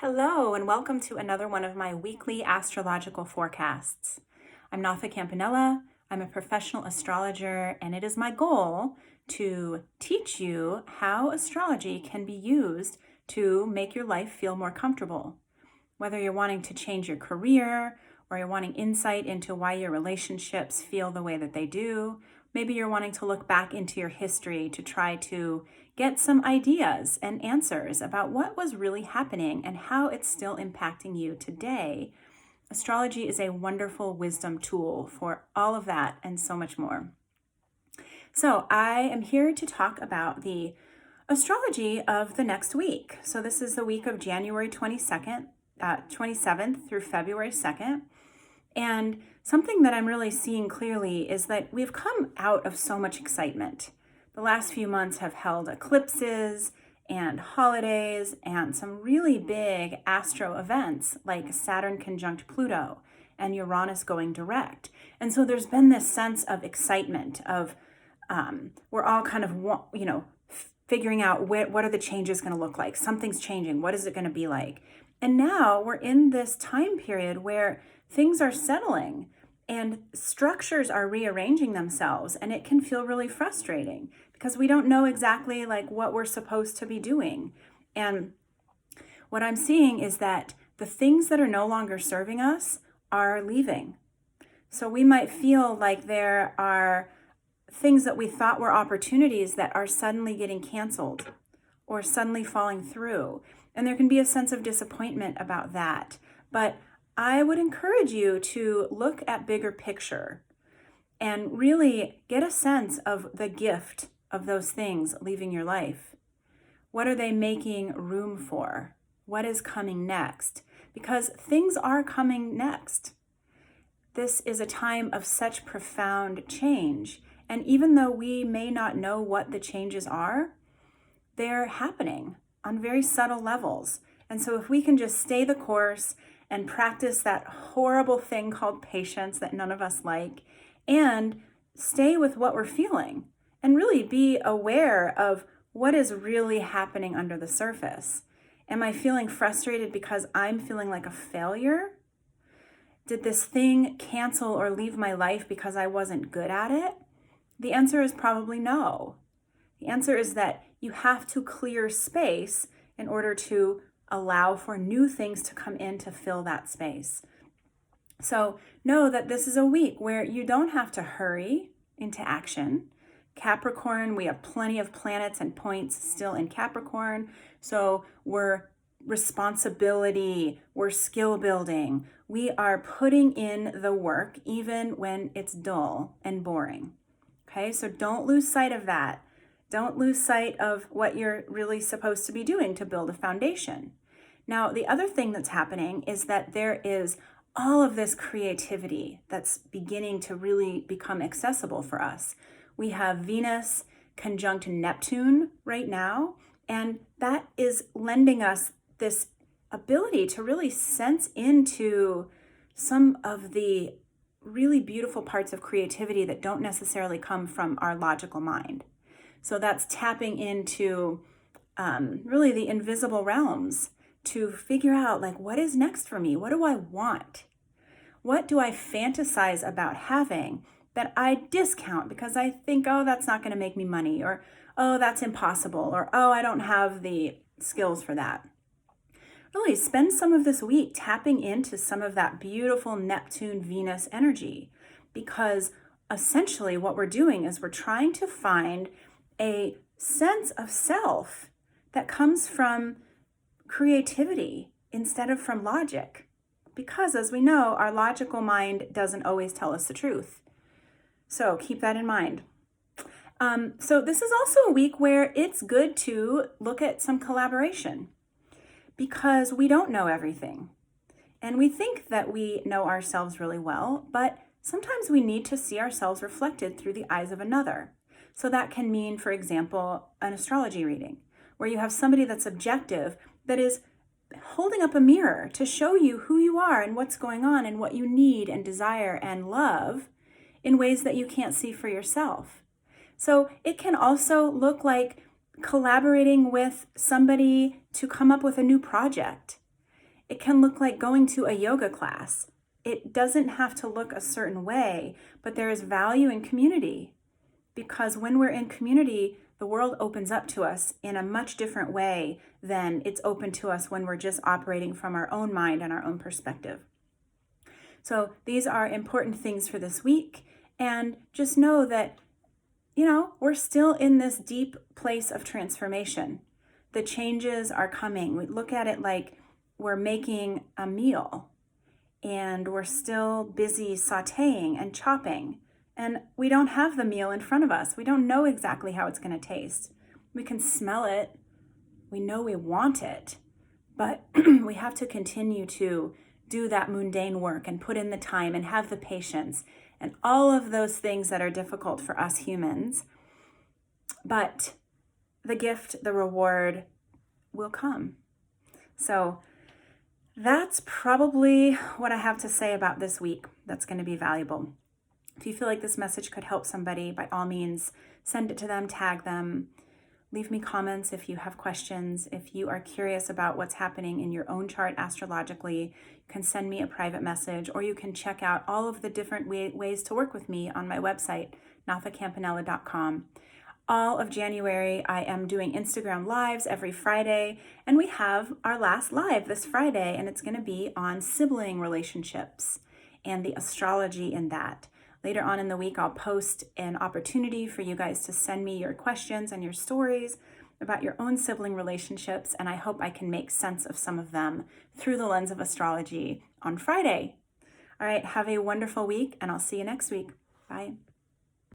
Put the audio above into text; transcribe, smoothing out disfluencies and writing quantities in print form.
Hello, and welcome to another one of my weekly astrological forecasts. I'm Natha Campanella. I'm a professional astrologer, and it is my goal to teach you how astrology can be used to make your life feel more comfortable. Whether you're wanting to change your career, or you're wanting insight into why your relationships feel the way that they do, maybe you're wanting to look back into your history to try to get some ideas and answers about what was really happening and how it's still impacting you today. Astrology is a wonderful wisdom tool for all of that and so much more. So I am here to talk about the astrology of the next week. So this is the week of January 27th through February 2nd. And something that I'm really seeing clearly is that we've come out of so much excitement. The last few months have held eclipses and holidays and some really big astro events like Saturn conjunct Pluto and Uranus going direct. And so there's been this sense of excitement of we're all kind of, figuring out what are the changes going to look like. Something's changing. What is it going to be like? And now we're in this time period where things are settling and structures are rearranging themselves, and it can feel really frustrating because we don't know exactly like what we're supposed to be doing. And what I'm seeing is that the things that are no longer serving us are leaving. So we might feel like there are things that we thought were opportunities that are suddenly getting canceled or suddenly falling through. And there can be a sense of disappointment about that. But I would encourage you to look at bigger picture and really get a sense of the gift of those things leaving your life. What are they making room for? What is coming next? Because things are coming next. This is a time of such profound change. And even though we may not know what the changes are, they're happening on very subtle levels. And so if we can just stay the course and practice that horrible thing called patience that none of us like, and stay with what we're feeling, and really be aware of what is really happening under the surface. Am I feeling frustrated because I'm feeling like a failure? Did this thing cancel or leave my life because I wasn't good at it? The answer is probably no. The answer is that you have to clear space in order to allow for new things to come in to fill that space. So know that this is a week where you don't have to hurry into action. Capricorn, we have plenty of planets and points still in Capricorn. So we're responsibility, we're skill building. We are putting in the work even when it's dull and boring. Okay, so don't lose sight of that. Don't lose sight of what you're really supposed to be doing to build a foundation. Now, the other thing that's happening is that there is all of this creativity that's beginning to really become accessible for us. We have Venus conjunct Neptune right now, and that is lending us this ability to really sense into some of the really beautiful parts of creativity that don't necessarily come from our logical mind. So that's tapping into really the invisible realms to figure out like, what is next for me? What do I want? What do I fantasize about having that I discount because I think, oh, that's not going to make me money, or, oh, that's impossible, or, oh, I don't have the skills for that. Really spend some of this week tapping into some of that beautiful Neptune-Venus energy, because essentially what we're doing is we're trying to find a sense of self that comes from creativity instead of from logic. Because as we know, our logical mind doesn't always tell us the truth. So keep that in mind. So this is also a week where it's good to look at some collaboration, because we don't know everything. And we think that we know ourselves really well, but sometimes we need to see ourselves reflected through the eyes of another. So that can mean, for example, an astrology reading, where you have somebody that's objective, that is holding up a mirror to show you who you are and what's going on and what you need and desire and love in ways that you can't see for yourself. So it can also look like collaborating with somebody to come up with a new project. It can look like going to a yoga class. It doesn't have to look a certain way, but there is value in community, because when we're in community, the world opens up to us in a much different way than it's open to us when we're just operating from our own mind and our own perspective. So these are important things for this week. And just know that, we're still in this deep place of transformation. The changes are coming. We look at it like we're making a meal and we're still busy sauteing and chopping. And we don't have the meal in front of us. We don't know exactly how it's going to taste. We can smell it. We know we want it. But we have to continue to do that mundane work and put in the time and have the patience and all of those things that are difficult for us humans. But the gift, the reward will come. So that's probably what I have to say about this week that's going to be valuable. If you feel like this message could help somebody, by all means, send it to them, tag them. Leave me comments if you have questions. If you are curious about what's happening in your own chart astrologically, you can send me a private message, or you can check out all of the different ways to work with me on my website, nathacampanella.com. All of January, I am doing Instagram Lives every Friday, and we have our last live this Friday, and it's going to be on sibling relationships and the astrology in that. Later on in the week, I'll post an opportunity for you guys to send me your questions and your stories about your own sibling relationships, and I hope I can make sense of some of them through the lens of astrology on Friday. All right, have a wonderful week, and I'll see you next week. Bye.